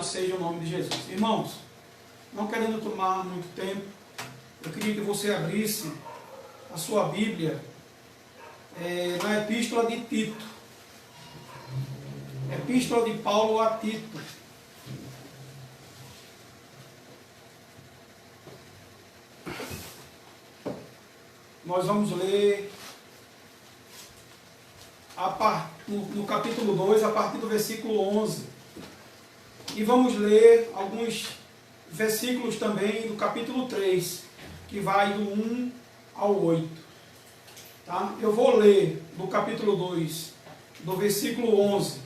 Seja o nome de Jesus. Irmãos, não querendo tomar muito tempo, eu queria que você abrisse a sua Bíblia na Epístola de Tito. Epístola de Paulo a Tito. Nós vamos ler no capítulo 2, a partir do versículo 11. E vamos ler alguns versículos também do capítulo 3, que vai do 1 ao 8. Tá? Eu vou ler do capítulo 2, do versículo 11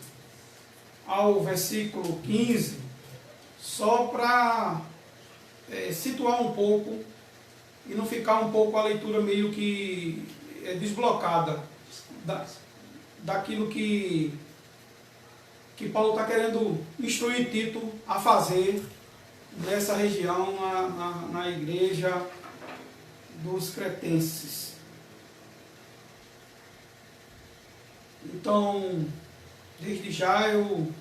ao versículo 15, só para situar um pouco e não ficar um pouco a leitura meio que desblocada daquilo que Paulo está querendo instruir Tito a fazer nessa região, na igreja dos cretenses. Então, desde já eu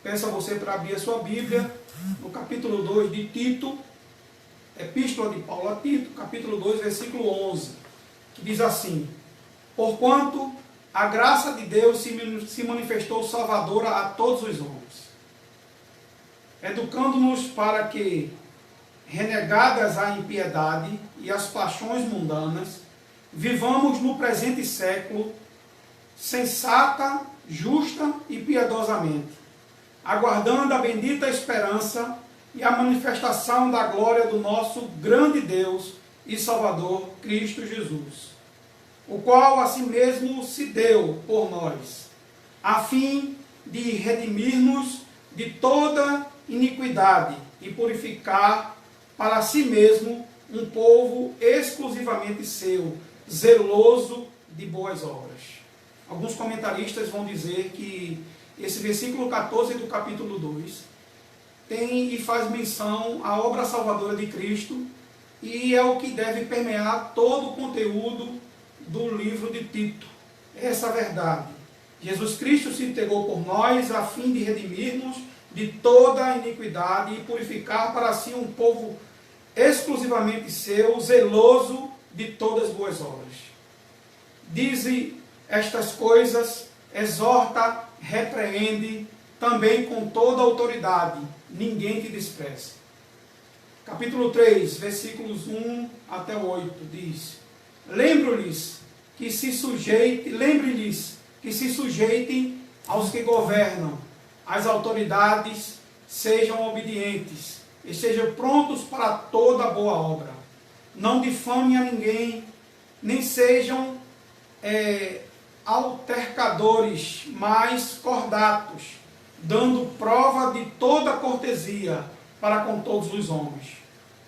peço a você para abrir a sua Bíblia no capítulo 2 de Tito, Epístola de Paulo a Tito, capítulo 2, versículo 11, que diz assim: porquanto a graça de Deus se manifestou salvadora a todos os homens, educando-nos para que, renegadas a impiedade e as paixões mundanas, vivamos no presente século sensata, justa e piedosamente, aguardando a bendita esperança e a manifestação da glória do nosso grande Deus e Salvador, Cristo Jesus, o qual a si mesmo se deu por nós, a fim de redimir-nos de toda iniquidade e purificar para si mesmo um povo exclusivamente seu, zeloso de boas obras. Alguns comentaristas vão dizer que esse versículo 14 do capítulo 2 tem e faz menção à obra salvadora de Cristo, e é o que deve permear todo o conteúdo do livro de Tito. Essa é a verdade. Jesus Cristo se entregou por nós a fim de redimir-nos de toda a iniquidade e purificar para si um povo exclusivamente seu, zeloso de todas as boas obras. Dize estas coisas, exorta, repreende, também com toda a autoridade, ninguém te despreze. Capítulo 3, versículos 1 até 8, diz: lembre-lhes que se sujeitem aos que governam, as autoridades sejam obedientes, e sejam prontos para toda boa obra. Não difamem a ninguém, nem sejam altercadores, mas cordatos, dando prova de toda cortesia para com todos os homens.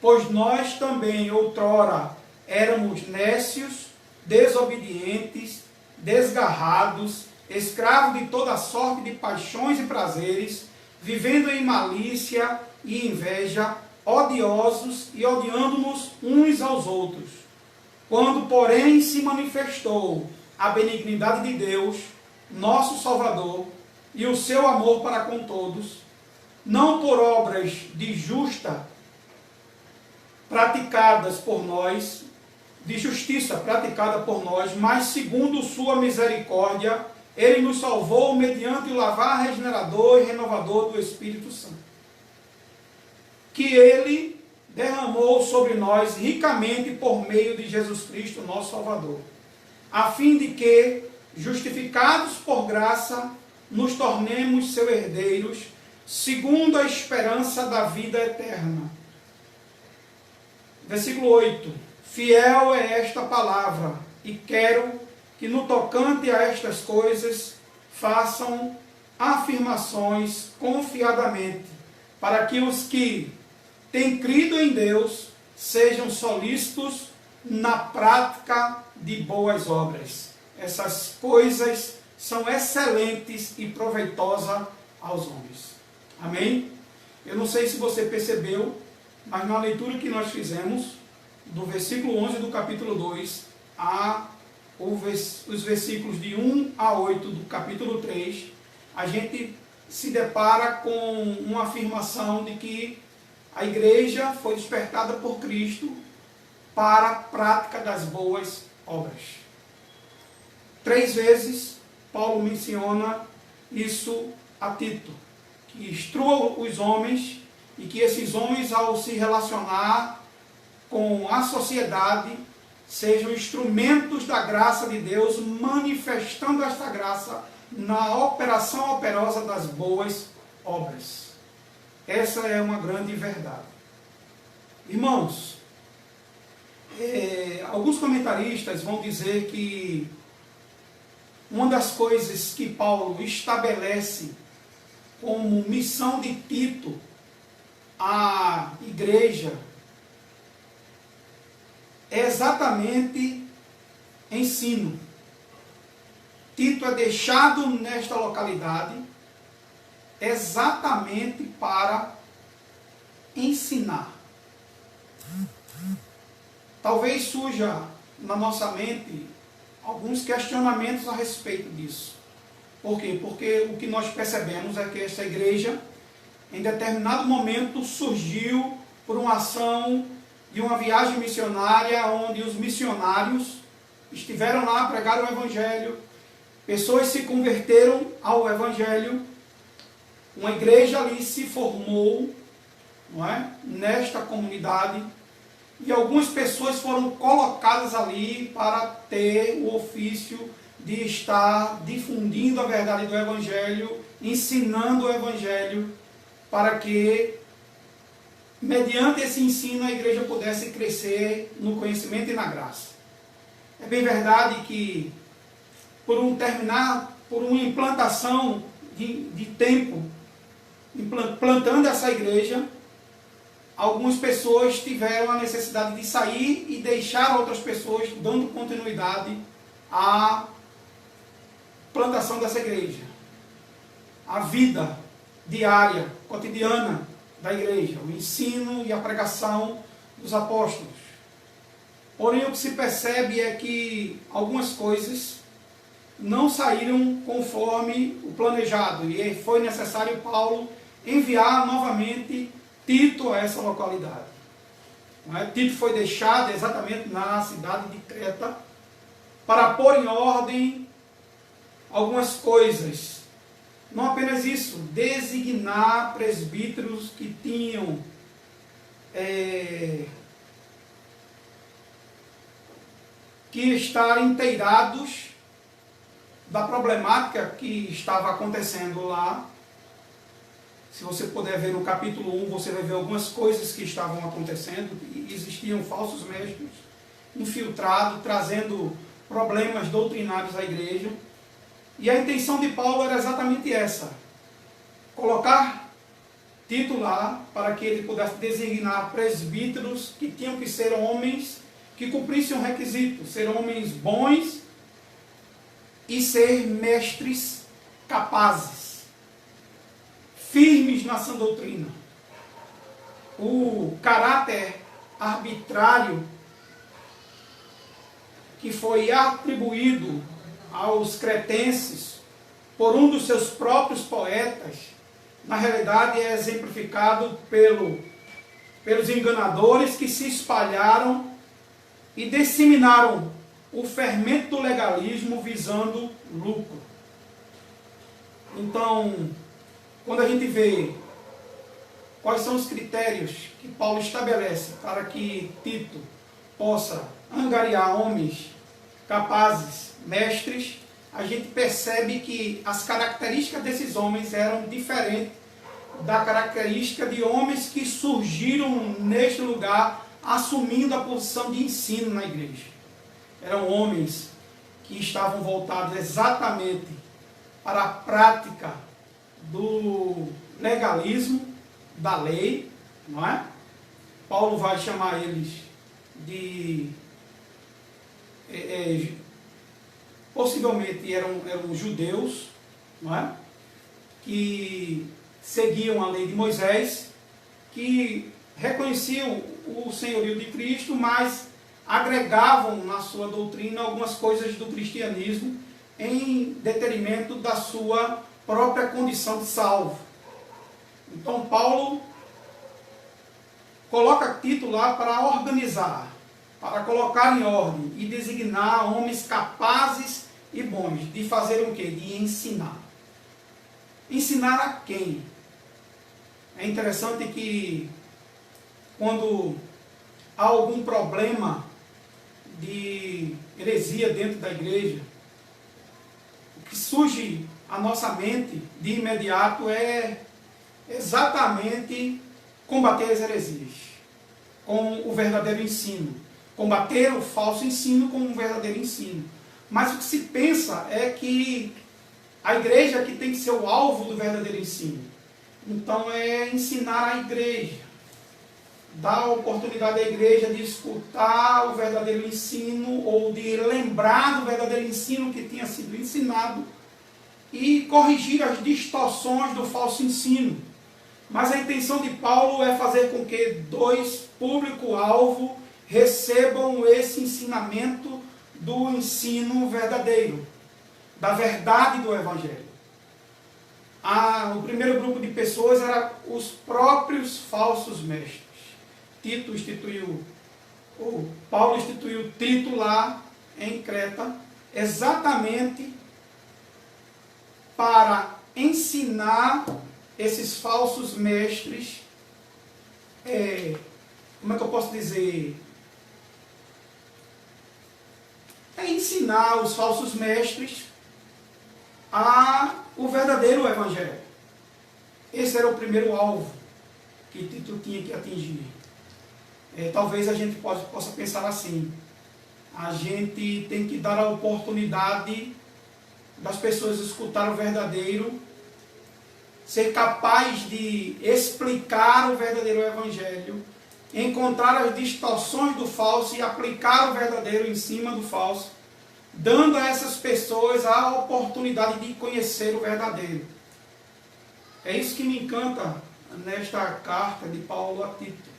Pois nós também outrora éramos nécios, desobedientes, desgarrados, escravos de toda sorte de paixões e prazeres, vivendo em malícia e inveja, odiosos e odiando-nos uns aos outros. Quando, porém, se manifestou a benignidade de Deus, nosso Salvador, e o seu amor para com todos, não por obras de justiça praticada por nós, mas segundo sua misericórdia, ele nos salvou mediante o lavar regenerador e renovador do Espírito Santo, que ele derramou sobre nós ricamente por meio de Jesus Cristo, nosso Salvador, a fim de que, justificados por graça, nos tornemos seus herdeiros, segundo a esperança da vida eterna. Versículo 8. Fiel é esta palavra, e quero que no tocante a estas coisas façam afirmações confiadamente, para que os que têm crido em Deus sejam solícitos na prática de boas obras. Essas coisas são excelentes e proveitosas aos homens. Amém? Eu não sei se você percebeu, mas na leitura que nós fizemos, do versículo 11 do capítulo 2, os versículos de 1 a 8 do capítulo 3, a gente se depara com uma afirmação de que a igreja foi despertada por Cristo para a prática das boas obras. 3 vezes Paulo menciona isso a Tito, que instrua os homens e que esses homens, ao se relacionar com a sociedade, sejam instrumentos da graça de Deus, manifestando esta graça na operação operosa das boas obras. Essa é uma grande verdade. Irmãos, alguns comentaristas vão dizer que uma das coisas que Paulo estabelece como missão de Tito à igreja é exatamente ensino. Tito é deixado nesta localidade exatamente para ensinar. Talvez surja na nossa mente alguns questionamentos a respeito disso. Por quê? Porque o que nós percebemos é que essa igreja, em determinado momento, surgiu por uma ação de uma viagem missionária, onde os missionários estiveram lá, pregaram o Evangelho, pessoas se converteram ao Evangelho, uma igreja ali se formou, não é? Nesta comunidade, e algumas pessoas foram colocadas ali para ter o ofício de estar difundindo a verdade do Evangelho, ensinando o Evangelho, para que, mediante esse ensino, a igreja pudesse crescer no conhecimento e na graça. É bem verdade que, por uma implantação de tempo, plantando essa igreja, algumas pessoas tiveram a necessidade de sair e deixar outras pessoas, dando continuidade à plantação dessa igreja. A vida diária, cotidiana da igreja, o ensino e a pregação dos apóstolos. Porém, o que se percebe é que algumas coisas não saíram conforme o planejado, e foi necessário Paulo enviar novamente Tito a essa localidade. Tito foi deixado exatamente na cidade de Creta para pôr em ordem algumas coisas. Não apenas isso, designar presbíteros que tinham que estar inteirados da problemática que estava acontecendo lá. Se você puder ver no capítulo 1, você vai ver algumas coisas que estavam acontecendo. Existiam falsos mestres infiltrados, trazendo problemas doutrinários à igreja. E a intenção de Paulo era exatamente essa: colocar Tito lá para que ele pudesse designar presbíteros que tinham que ser homens que cumprissem um requisito, ser homens bons e ser mestres capazes, firmes na sã doutrina. O caráter arbitrário que foi atribuído aos cretenses por um dos seus próprios poetas, na realidade é exemplificado pelos enganadores que se espalharam e disseminaram o fermento do legalismo visando lucro. Então, quando a gente vê quais são os critérios que Paulo estabelece para que Tito possa angariar homens capazes, mestres, a gente percebe que as características desses homens eram diferentes da característica de homens que surgiram neste lugar assumindo a posição de ensino na igreja. Eram homens que estavam voltados exatamente para a prática do legalismo, da lei, não é? Paulo vai chamar eles de... possivelmente eram judeus, não é? Que seguiam a lei de Moisés, que reconheciam o senhorio de Cristo, mas agregavam na sua doutrina algumas coisas do cristianismo em detrimento da sua própria condição de salvo. Então Paulo coloca Tito lá para organizar, para colocar em ordem e designar homens capazes e bons de fazer o quê? De ensinar. Ensinar a quem? É interessante que quando há algum problema de heresia dentro da igreja, o que surge à nossa mente de imediato é exatamente combater as heresias com o verdadeiro ensino. Combater o falso ensino com o verdadeiro ensino. Mas o que se pensa é que a igreja que tem que ser o alvo do verdadeiro ensino. Então é ensinar a igreja, dar a oportunidade à igreja de escutar o verdadeiro ensino ou de lembrar do verdadeiro ensino que tinha sido ensinado e corrigir as distorções do falso ensino. Mas a intenção de Paulo é fazer com que dois público-alvo recebam esse ensinamento do ensino verdadeiro, da verdade do Evangelho. O primeiro grupo de pessoas era os próprios falsos mestres. Paulo instituiu Tito lá em Creta, exatamente para ensinar esses falsos mestres, como é que eu posso dizer? Ensinar os falsos mestres o verdadeiro Evangelho. Esse era o primeiro alvo que Tito tinha que atingir. Talvez a gente possa pensar assim: a gente tem que dar a oportunidade das pessoas escutar o verdadeiro, ser capaz de explicar o verdadeiro Evangelho, encontrar as distorções do falso e aplicar o verdadeiro em cima do falso, dando a essas pessoas a oportunidade de conhecer o verdadeiro. É isso que me encanta nesta carta de Paulo a Tito.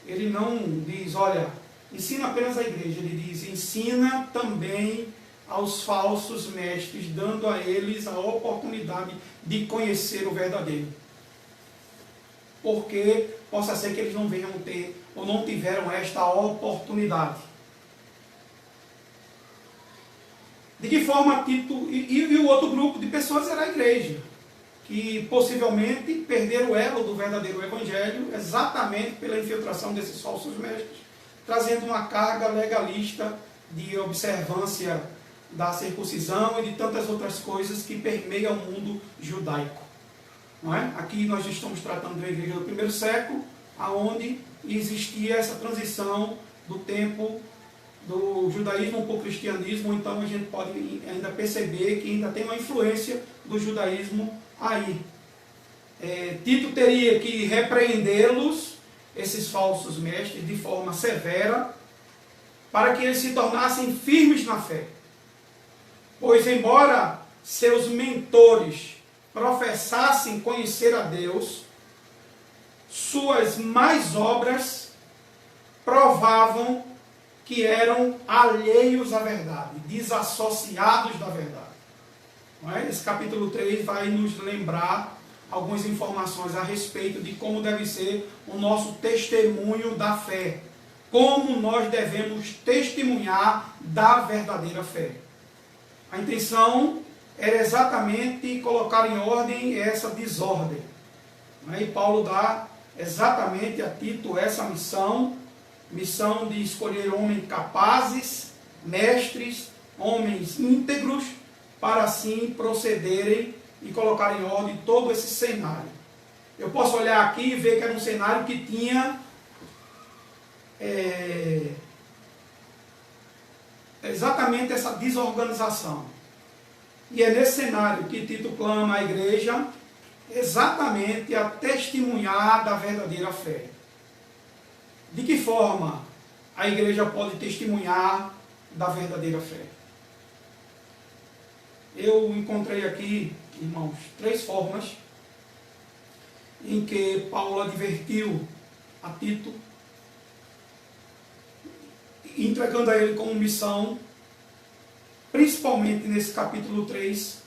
Ele não diz, olha, ensina apenas a igreja, ele diz, ensina também aos falsos mestres, dando a eles a oportunidade de conhecer o verdadeiro. Porque possa ser que eles não venham ter, ou não tiveram esta oportunidade. De que forma Tito e o outro grupo de pessoas era a igreja, que possivelmente perderam o elo do verdadeiro evangelho exatamente pela infiltração desses falsos mestres, trazendo uma carga legalista de observância da circuncisão e de tantas outras coisas que permeiam o mundo judaico. Não é? Aqui nós estamos tratando da igreja do primeiro século, onde existia essa transição do tempo do judaísmo para o cristianismo, então a gente pode ainda perceber que ainda tem uma influência do judaísmo aí. Tito teria que repreendê-los, esses falsos mestres, de forma severa, para que eles se tornassem firmes na fé. Pois, embora seus mentores professassem conhecer a Deus, suas más obras provavam que eram alheios à verdade, desassociados da verdade. Esse capítulo 3 vai nos lembrar algumas informações a respeito de como deve ser o nosso testemunho da fé, como nós devemos testemunhar da verdadeira fé. A intenção era exatamente colocar em ordem essa desordem. E Paulo dá exatamente a Tito essa missão de escolher homens capazes, mestres, homens íntegros, para assim procederem e colocar em ordem todo esse cenário. Eu posso olhar aqui e ver que era um cenário que tinha exatamente essa desorganização. E é nesse cenário que Tito clama a igreja exatamente a testemunhar da verdadeira fé. De que forma a igreja pode testemunhar da verdadeira fé? Eu encontrei aqui, irmãos, 3 formas em que Paulo advertiu a Tito, entregando a ele como missão, principalmente nesse capítulo 3,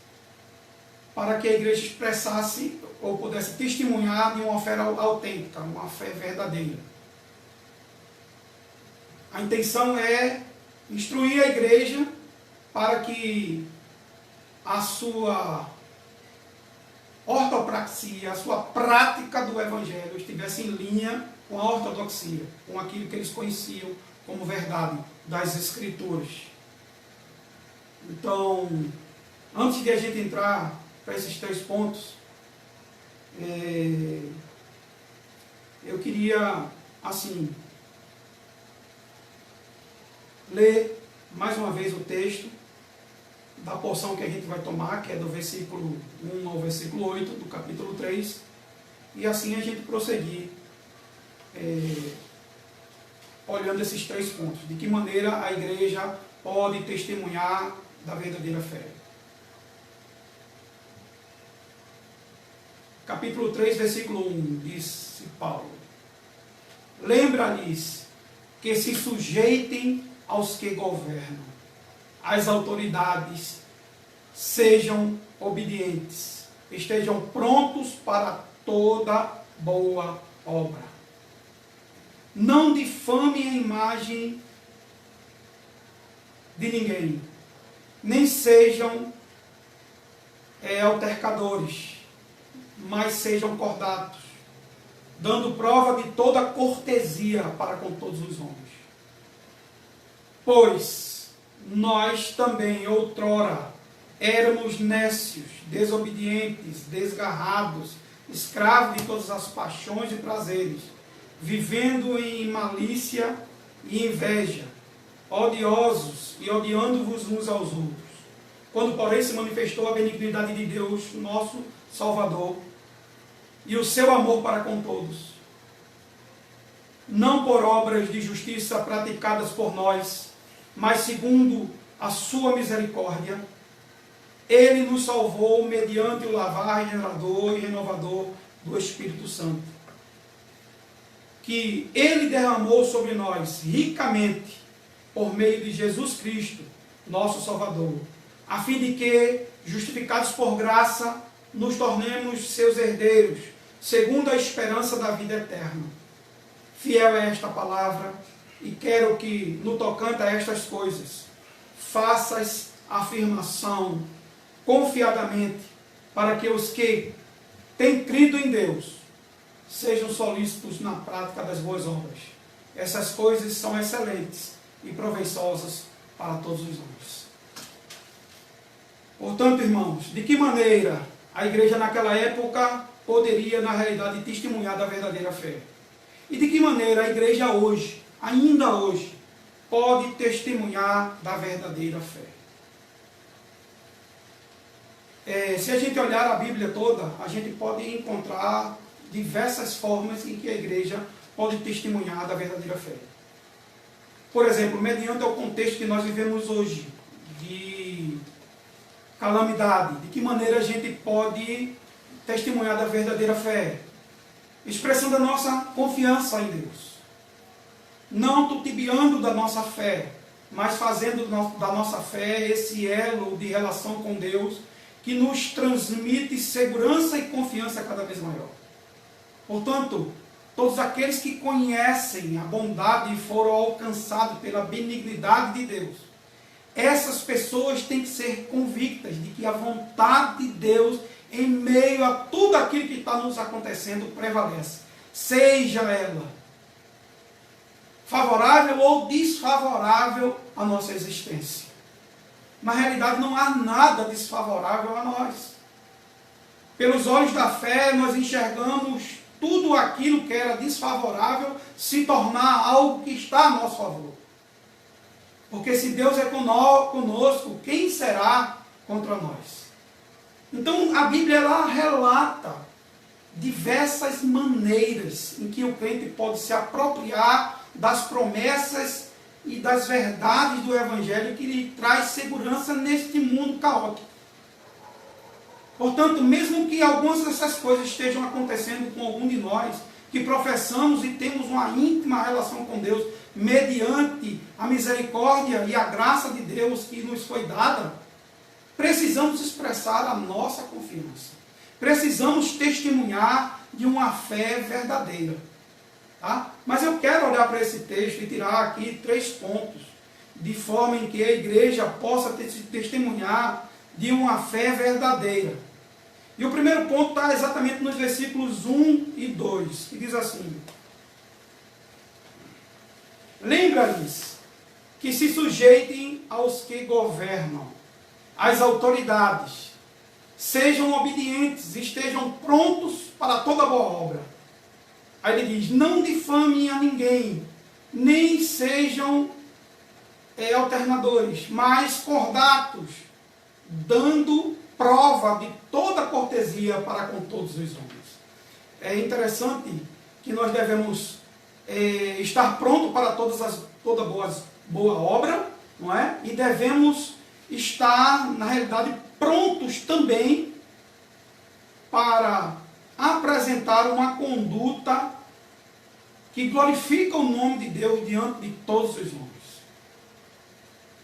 para que a igreja expressasse ou pudesse testemunhar de uma fé autêntica, uma fé verdadeira. A intenção é instruir a igreja para que a sua ortopraxia, a sua prática do evangelho estivesse em linha com a ortodoxia, com aquilo que eles conheciam como verdade das Escrituras. Então, antes de a gente entrar para esses 3 pontos, eu queria, assim, ler mais uma vez o texto da porção que a gente vai tomar, que é do versículo 1 ao versículo 8 do capítulo 3, e assim a gente prosseguir olhando esses 3 pontos. De que maneira a igreja pode testemunhar da verdadeira fé. Capítulo 3, versículo 1, disse Paulo: lembra-lhes que se sujeitem aos que governam, as autoridades, sejam obedientes, estejam prontos para toda boa obra. Não difamem a imagem de ninguém, nem sejam altercadores, mas sejam cordatos, dando prova de toda cortesia para com todos os homens. Pois nós também, outrora, éramos nécios, desobedientes, desgarrados, escravos de todas as paixões e prazeres, vivendo em malícia e inveja, odiosos e odiando-vos uns aos outros. Quando, porém, se manifestou a benignidade de Deus, nosso Salvador, e o seu amor para com todos, não por obras de justiça praticadas por nós, mas segundo a sua misericórdia, ele nos salvou mediante o lavar regenerador e renovador do Espírito Santo, que ele derramou sobre nós ricamente por meio de Jesus Cristo, nosso Salvador, a fim de que, justificados por graça, nos tornemos seus herdeiros, segundo a esperança da vida eterna. Fiel é esta palavra, e quero que, no tocante a estas coisas, faças afirmação confiadamente, para que os que têm crido em Deus sejam solícitos na prática das boas obras. Essas coisas são excelentes e proveitosas para todos os homens. Portanto, irmãos, de que maneira a igreja naquela época poderia, na realidade, testemunhar da verdadeira fé? E de que maneira a igreja hoje, ainda hoje, pode testemunhar da verdadeira fé? Se a gente olhar a Bíblia toda, a gente pode encontrar diversas formas em que a igreja pode testemunhar da verdadeira fé. Por exemplo, mediante o contexto que nós vivemos hoje, de calamidade, de que maneira a gente pode testemunhar da verdadeira fé? Expressando a nossa confiança em Deus, não titubeando da nossa fé, mas fazendo da nossa fé esse elo de relação com Deus que nos transmite segurança e confiança cada vez maior. Portanto, todos aqueles que conhecem a bondade e foram alcançados pela benignidade de Deus, essas pessoas têm que ser convictas de que a vontade de Deus, em meio a tudo aquilo que está nos acontecendo, prevalece. Seja ela favorável ou desfavorável à nossa existência. Na realidade, não há nada desfavorável a nós. Pelos olhos da fé, nós enxergamos tudo aquilo que era desfavorável se tornar algo que está a nosso favor. Porque se Deus é conosco, quem será contra nós? Então, a Bíblia ela relata diversas maneiras em que o crente pode se apropriar das promessas e das verdades do Evangelho que lhe traz segurança neste mundo caótico. Portanto, mesmo que algumas dessas coisas estejam acontecendo com algum de nós, que professamos e temos uma íntima relação com Deus, mediante a misericórdia e a graça de Deus que nos foi dada, precisamos expressar a nossa confiança. Precisamos testemunhar de uma fé verdadeira. Tá? Mas eu quero olhar para esse texto e tirar aqui 3 pontos, de forma em que a igreja possa testemunhar de uma fé verdadeira. E o primeiro ponto está exatamente nos versículos 1 e 2, que diz assim: lembra-lhes que se sujeitem aos que governam, às autoridades, sejam obedientes, estejam prontos para toda boa obra. Aí ele diz: não difamem a ninguém, nem sejam alternadores, mas cordatos, dando prova de toda cortesia para com todos os homens. É interessante que nós devemos estar prontos para toda boa obra, não é? E devemos estar, na realidade, prontos também para apresentar uma conduta que glorifica o nome de Deus diante de todos os homens.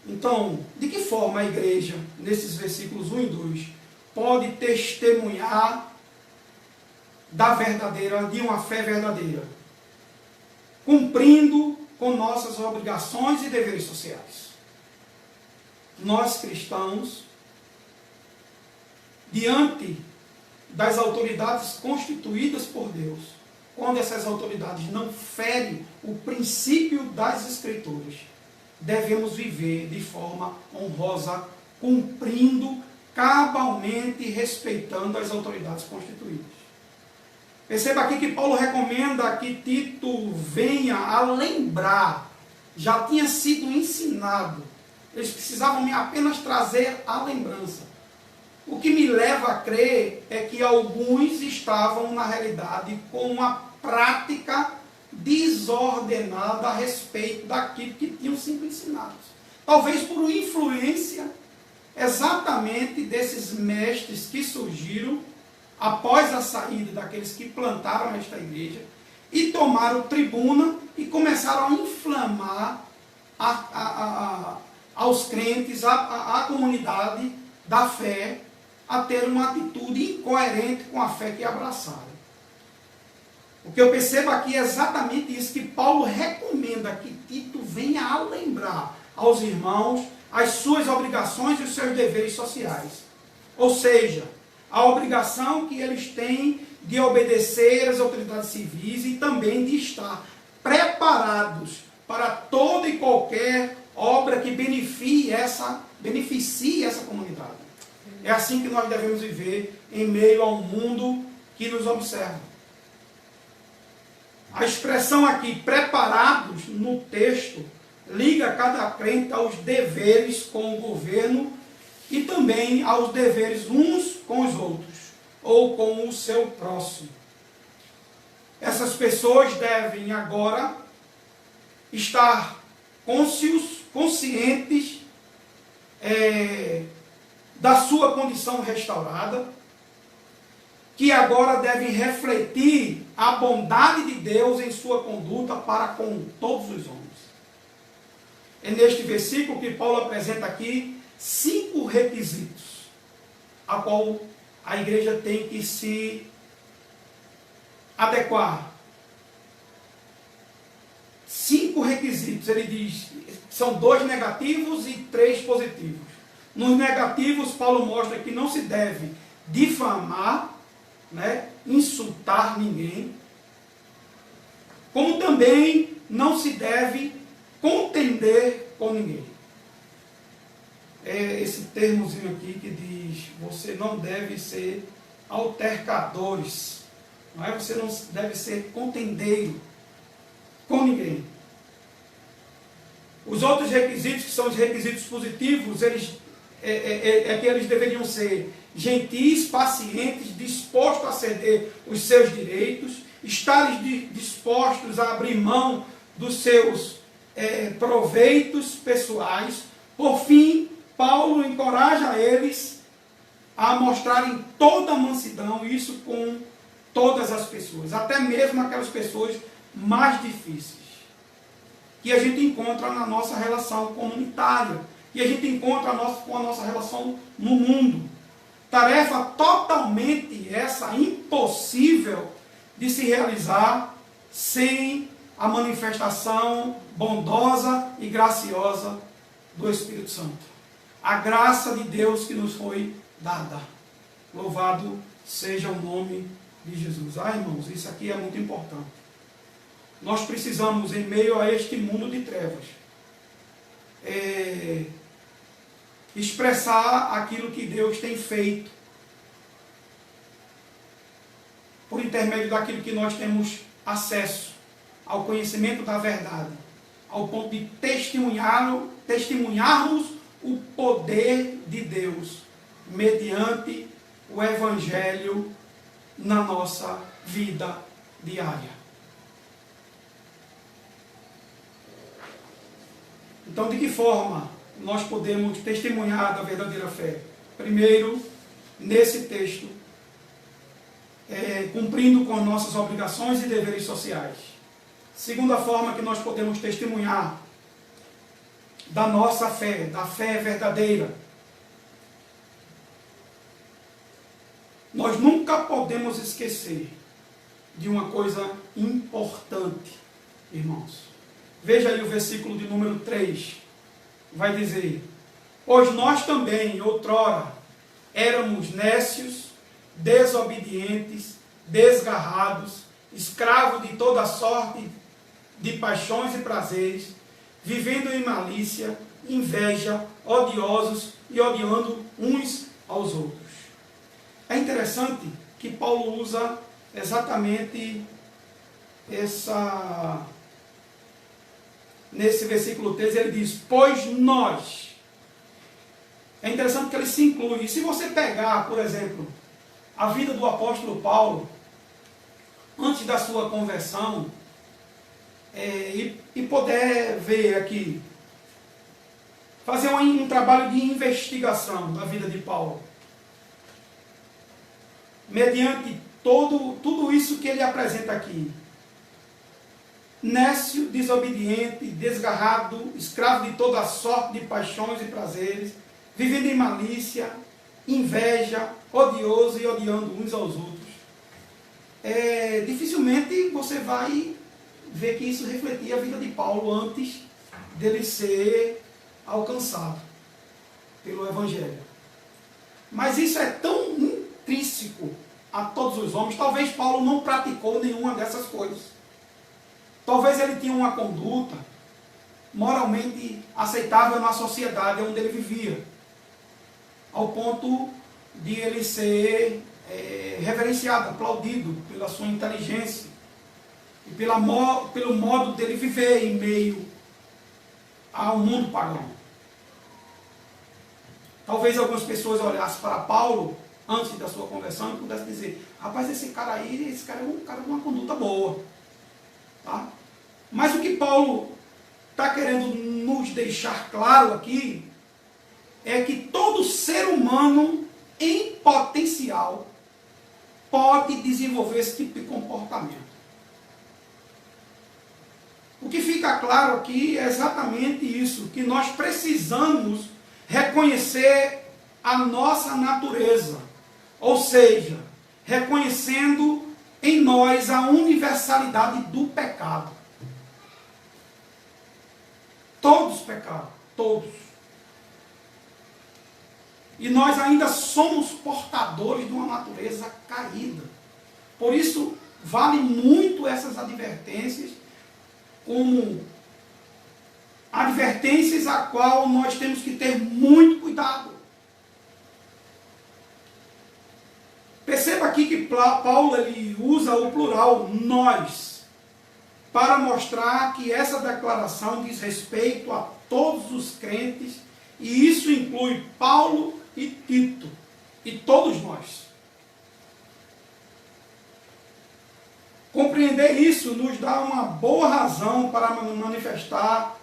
Então, de que forma a igreja, nesses versículos 1 e 2, pode testemunhar de uma fé verdadeira? Cumprindo com nossas obrigações e deveres sociais. Nós cristãos, diante das autoridades constituídas por Deus, quando essas autoridades não ferem o princípio das Escrituras, devemos viver de forma honrosa, cumprindo cabalmente e respeitando as autoridades constituídas. Perceba aqui que Paulo recomenda que Tito venha a lembrar, já tinha sido ensinado, eles precisavam apenas trazer a lembrança. O que me leva a crer é que alguns estavam, na realidade, com uma prática desordenada a respeito daquilo que tinham sido ensinados. Talvez por influência exatamente desses mestres que surgiram após a saída daqueles que plantaram esta igreja e tomaram tribuna e começaram a inflamar aos crentes, a comunidade da fé, a ter uma atitude incoerente com a fé que abraçaram. O que eu percebo aqui é exatamente isso, que Paulo recomenda que Tito venha a lembrar aos irmãos as suas obrigações e os seus deveres sociais. Ou seja, a obrigação que eles têm de obedecer às autoridades civis e também de estar preparados para toda e qualquer obra que beneficie essa comunidade. É assim que nós devemos viver em meio a um mundo que nos observa. A expressão aqui, preparados, no texto, liga cada crente aos deveres com o governo e também aos deveres uns com os outros, ou com o seu próximo. Essas pessoas devem agora estar conscientes da sua condição restaurada, que agora devem refletir a bondade de Deus em sua conduta para com todos os homens. É neste versículo que Paulo apresenta aqui 5 requisitos a qual a igreja tem que se adequar. 5 requisitos, ele diz, são 2 negativos e 3 positivos. Nos negativos, Paulo mostra que não se deve difamar, insultar ninguém, como também não se deve contender com ninguém. É esse termozinho aqui que diz, você não deve ser altercadores, você não deve ser contendeiro com ninguém. Os outros requisitos, que são os requisitos positivos, que eles deveriam ser gentis, pacientes, dispostos a ceder os seus direitos, estarem dispostos a abrir mão dos seus proveitos pessoais. Por fim, Paulo encoraja eles a mostrarem toda a mansidão, isso com todas as pessoas, até mesmo aquelas pessoas mais difíceis, que a gente encontra na nossa relação comunitária, que a gente encontra com a nossa relação no mundo. Tarefa totalmente essa impossível de se realizar sem a manifestação bondosa e graciosa do Espírito Santo. A graça de Deus que nos foi dada. Louvado seja o nome de Jesus. Irmãos, isso aqui é muito importante. Nós precisamos, em meio a este mundo de trevas, expressar aquilo que Deus tem feito por intermédio daquilo que nós temos acesso ao conhecimento da verdade, ao ponto de testemunharmos o poder de Deus mediante o Evangelho na nossa vida diária. Então, de que forma nós podemos testemunhar da verdadeira fé? Primeiro, nesse texto, cumprindo com nossas obrigações e deveres sociais. Segunda forma que nós podemos testemunhar da nossa fé, da fé verdadeira. Nós nunca podemos esquecer de uma coisa importante, irmãos. Veja aí o versículo de número 3. Vai dizer: pois nós também, outrora, éramos nécios, desobedientes, desgarrados, escravos de toda sorte de paixões e prazeres, vivendo em malícia, inveja, odiosos e odiando uns aos outros. É interessante que Paulo usa exatamente nesse versículo 13, ele diz, pois nós. É interessante que ele se inclui. E se você pegar, por exemplo, a vida do apóstolo Paulo, antes da sua conversão, e poder ver aqui, fazer um trabalho de investigação da vida de Paulo, mediante tudo isso que ele apresenta aqui: nécio, desobediente, desgarrado, escravo de toda sorte de paixões e prazeres, vivendo em malícia, inveja, odioso e odiando uns aos outros. Dificilmente você vai ver que isso refletia a vida de Paulo antes dele ser alcançado pelo Evangelho. Mas isso é tão intrínseco a todos os homens. Talvez Paulo não praticou nenhuma dessas coisas. Talvez ele tinha uma conduta moralmente aceitável na sociedade onde ele vivia, ao ponto de ele ser reverenciado, aplaudido pela sua inteligência e pelo modo dele viver em meio ao mundo pagão. Talvez algumas pessoas olhassem para Paulo antes da sua conversão e pudessem dizer: rapaz, esse cara é um cara com uma conduta boa. Tá? Mas o que Paulo está querendo nos deixar claro aqui é que todo ser humano em potencial pode desenvolver esse tipo de comportamento. O que fica claro aqui é exatamente isso, que nós precisamos reconhecer a nossa natureza, ou seja, reconhecendo em nós a universalidade do pecado. Todos pecaram, todos. E nós ainda somos portadores de uma natureza caída. Por isso, vale muito essas advertências, como advertências a qual nós temos que ter muito cuidado. Perceba aqui que Paulo ele usa o plural nós, para mostrar que essa declaração diz respeito a todos os crentes, e isso inclui Paulo e Tito, e todos nós. Compreender isso nos dá uma boa razão para manifestar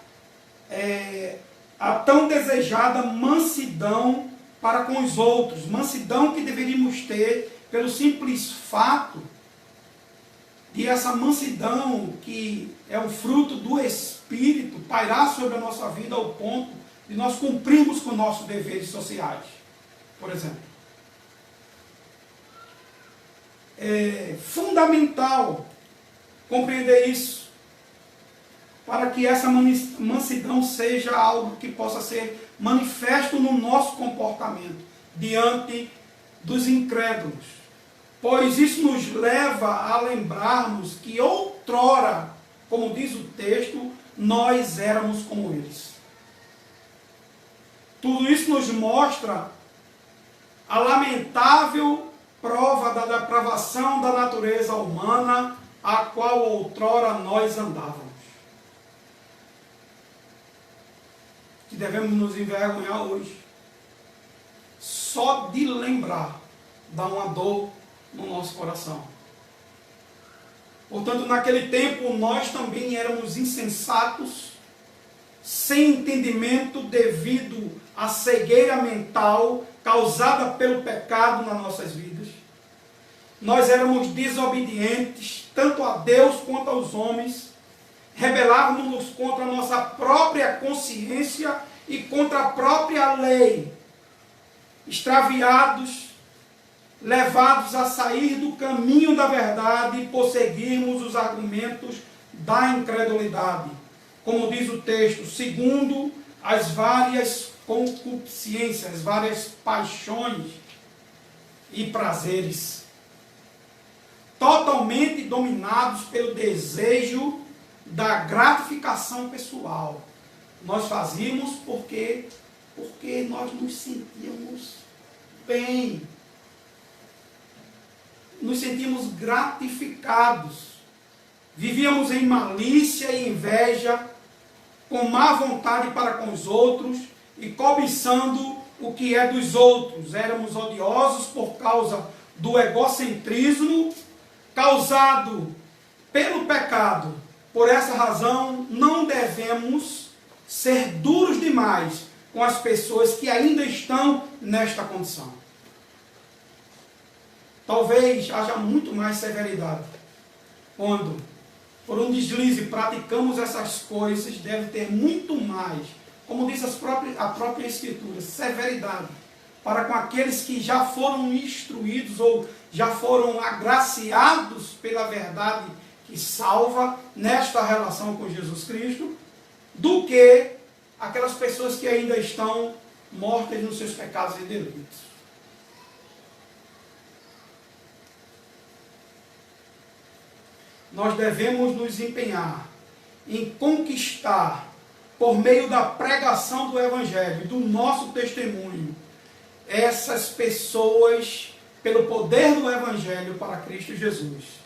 a tão desejada mansidão para com os outros, mansidão que deveríamos ter pelo simples fato de essa mansidão, que é o fruto do Espírito, pairar sobre a nossa vida ao ponto de nós cumprirmos com nossos deveres sociais, por exemplo. É fundamental compreender isso, para que essa mansidão seja algo que possa ser manifesto no nosso comportamento diante dos incrédulos. Pois isso nos leva a lembrarmos que outrora, como diz o texto, nós éramos como eles. Tudo isso nos mostra a lamentável prova da depravação da natureza humana, a qual outrora nós andávamos. Que devemos nos envergonhar hoje. Só de lembrar dá uma dor no nosso coração. Portanto, naquele tempo nós também éramos insensatos, sem entendimento devido à cegueira mental causada pelo pecado nas nossas vidas. Nós éramos desobedientes, tanto a Deus quanto aos homens, rebelávamos contra a nossa própria consciência e contra a própria lei, extraviados, levados a sair do caminho da verdade e prosseguirmos os argumentos da incredulidade. Como diz o texto, segundo as várias concupiscências, várias paixões e prazeres, totalmente dominados pelo desejo da gratificação pessoal. Nós fazíamos porque nós nos sentíamos bem, nos sentíamos gratificados, vivíamos em malícia e inveja, com má vontade para com os outros e cobiçando o que é dos outros. Éramos odiosos por causa do egocentrismo causado pelo pecado. Por essa razão, não devemos ser duros demais com as pessoas que ainda estão nesta condição. Talvez haja muito mais severidade quando, por um deslize, praticamos essas coisas. Deve ter muito mais, como diz a própria Escritura, severidade para com aqueles que já foram instruídos ou já foram agraciados pela verdade que salva nesta relação com Jesus Cristo, do que aquelas pessoas que ainda estão mortas nos seus pecados e delitos. Nós devemos nos empenhar em conquistar, por meio da pregação do Evangelho, do nosso testemunho, essas pessoas pelo poder do Evangelho para Cristo Jesus.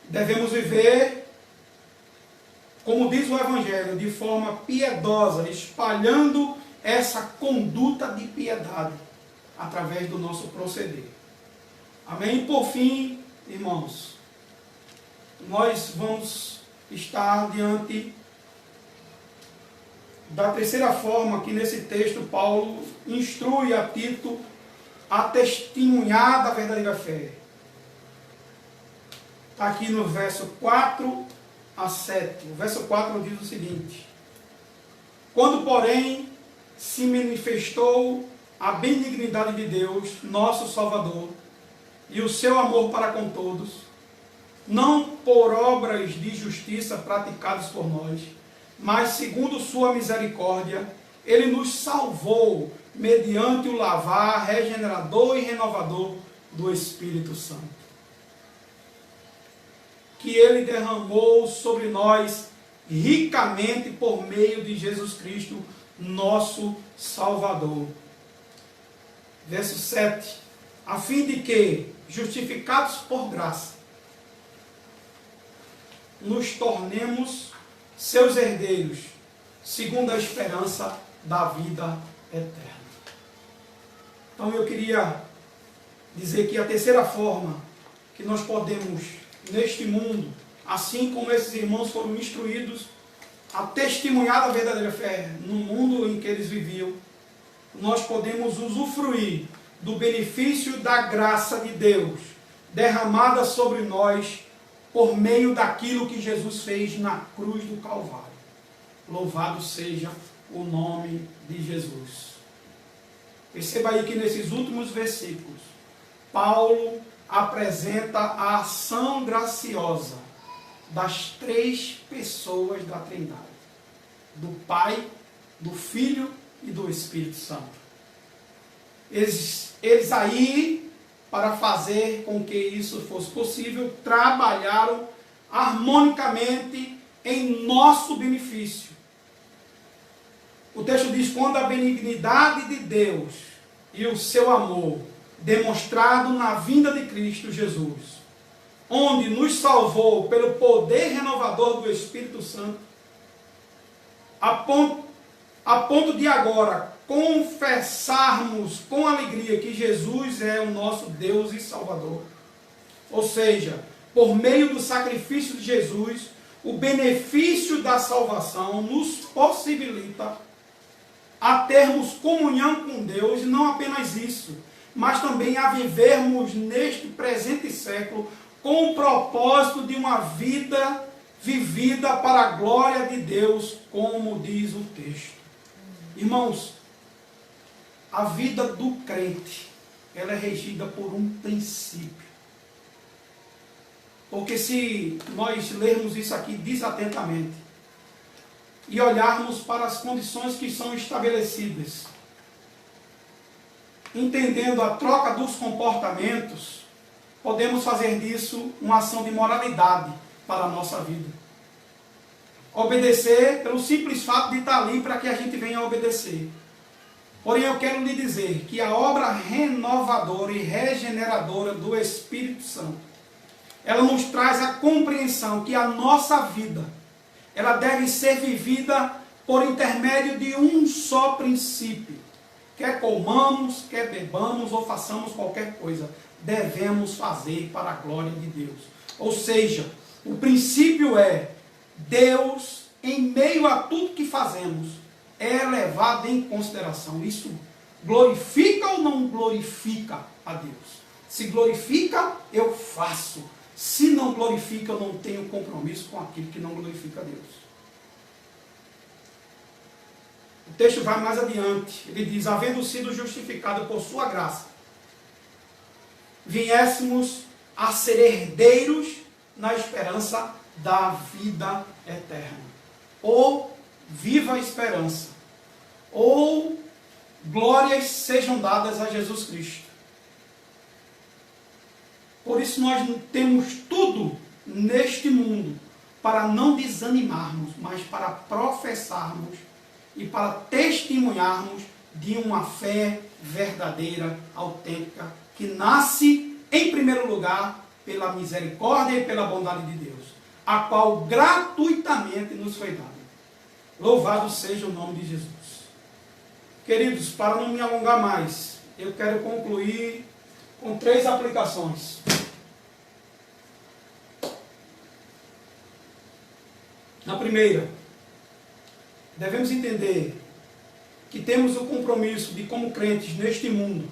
Devemos viver, como diz o Evangelho, de forma piedosa, espalhando essa conduta de piedade através do nosso proceder. Amém? E por fim, irmãos, nós vamos estar diante da terceira forma que nesse texto Paulo instrui a Tito a testemunhar da verdadeira fé. Está aqui no verso 4 a 7. O verso 4 diz o seguinte: quando, porém, se manifestou a benignidade de Deus, nosso Salvador, e o seu amor para com todos, não por obras de justiça praticadas por nós, mas segundo sua misericórdia, ele nos salvou mediante o lavar regenerador e renovador do Espírito Santo, que ele derramou sobre nós ricamente por meio de Jesus Cristo, nosso Salvador. Verso 7. A fim de que, justificados por graça, nos tornemos seus herdeiros, segundo a esperança da vida eterna. Então eu queria dizer que a terceira forma que nós podemos, neste mundo, assim como esses irmãos foram instruídos a testemunhar da verdadeira fé no mundo em que eles viviam, nós podemos usufruir do benefício da graça de Deus derramada sobre nós por meio daquilo que Jesus fez na cruz do Calvário. Louvado seja o nome de Jesus. Perceba aí que nesses últimos versículos, Paulo apresenta a ação graciosa das três pessoas da Trindade: do Pai, do Filho e do Espírito Santo. Eles aí, para fazer com que isso fosse possível, trabalharam harmonicamente em nosso benefício. O texto diz: quando a benignidade de Deus e o seu amor, demonstrado na vinda de Cristo Jesus, onde nos salvou pelo poder renovador do Espírito Santo, a ponto de agora confessarmos com alegria que Jesus é o nosso Deus e Salvador. Ou seja, por meio do sacrifício de Jesus, o benefício da salvação nos possibilita a termos comunhão com Deus, e não apenas isso, mas também a vivermos neste presente século com o propósito de uma vida vivida para a glória de Deus, como diz o texto. Irmãos, a vida do crente, ela é regida por um princípio. Porque se nós lermos isso aqui desatentamente e olharmos para as condições que são estabelecidas, entendendo a troca dos comportamentos, podemos fazer disso uma ação de moralidade para a nossa vida. Obedecer pelo simples fato de estar ali para que a gente venha obedecer. Porém, eu quero lhe dizer que a obra renovadora e regeneradora do Espírito Santo, ela nos traz a compreensão que a nossa vida, ela deve ser vivida por intermédio de um só princípio. Quer comamos, quer bebamos ou façamos qualquer coisa, devemos fazer para a glória de Deus. Ou seja, o princípio é: Deus, em meio a tudo que fazemos, é levado em consideração. Isso glorifica ou não glorifica a Deus? Se glorifica, eu faço. Se não glorifica, eu não tenho compromisso com aquilo que não glorifica a Deus. O texto vai mais adiante. Ele diz: havendo sido justificado por sua graça, viéssemos a ser herdeiros na esperança da vida eterna. Ou viva a esperança, ou glórias sejam dadas a Jesus Cristo. Por isso nós temos tudo neste mundo para não desanimarmos, mas para professarmos e para testemunharmos de uma fé verdadeira, autêntica, que nasce, em primeiro lugar, pela misericórdia e pela bondade de Deus, a qual gratuitamente nos foi dada. Louvado seja o nome de Jesus. Queridos, para não me alongar mais, eu quero concluir com 3 aplicações. Na primeira, devemos entender que temos o compromisso de, como crentes neste mundo,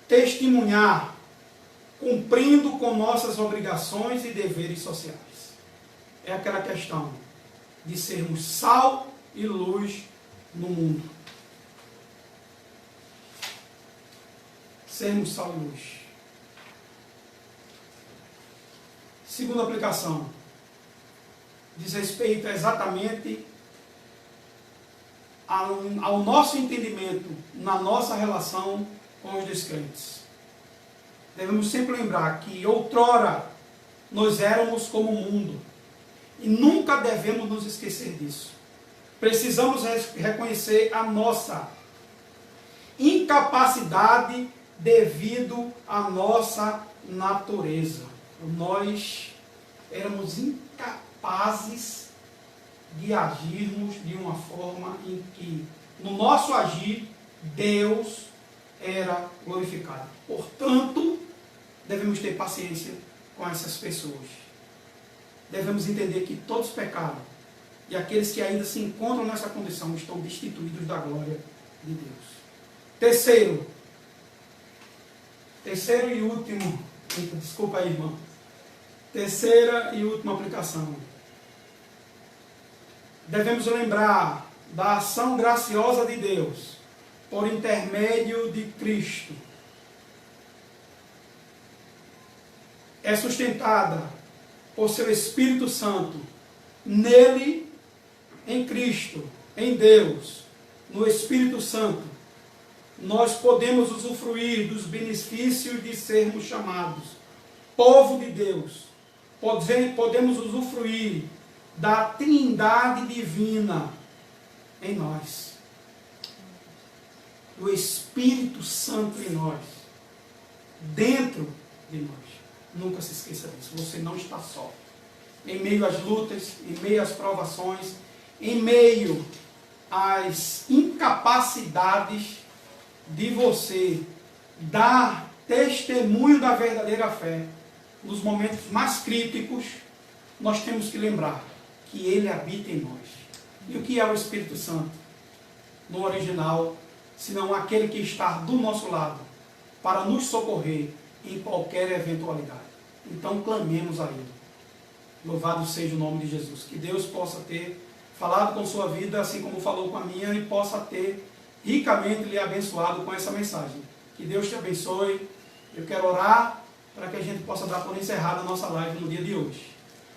testemunhar, cumprindo com nossas obrigações e deveres sociais. É aquela questão de sermos sal e luz no mundo. Sermos sal e luz. Segunda aplicação diz respeito exatamente ao nosso entendimento na nossa relação com os descrentes. Devemos sempre lembrar que outrora nós éramos como o mundo, e nunca devemos nos esquecer disso. Precisamos reconhecer a nossa incapacidade devido à nossa natureza. Nós éramos incapazes de agirmos de uma forma em que, no nosso agir, Deus era glorificado. Portanto, devemos ter paciência com essas pessoas. Devemos entender que todos pecaram, e aqueles que ainda se encontram nessa condição estão destituídos da glória de Deus. Terceiro e último, desculpa aí, irmão. Terceira e última aplicação. Devemos lembrar da ação graciosa de Deus, por intermédio de Cristo, é sustentada por seu Espírito Santo, nele, em Cristo, em Deus, no Espírito Santo, nós podemos usufruir dos benefícios de sermos chamados povo de Deus. Podemos usufruir da Trindade divina em nós, do Espírito Santo em nós, dentro de nós. Nunca se esqueça disso. Você não está só. Em meio às lutas, em meio às provações, em meio às incapacidades de você dar testemunho da verdadeira fé, nos momentos mais críticos, nós temos que lembrar que Ele habita em nós. E o que é o Espírito Santo? No original, senão aquele que está do nosso lado, para nos socorrer em qualquer eventualidade. Então clamemos a Ele. Louvado seja o nome de Jesus. Que Deus possa ter falado com sua vida, assim como falou com a minha, e possa ter ricamente lhe abençoado com essa mensagem. Que Deus te abençoe. Eu quero orar para que a gente possa dar por encerrada a nossa live no dia de hoje.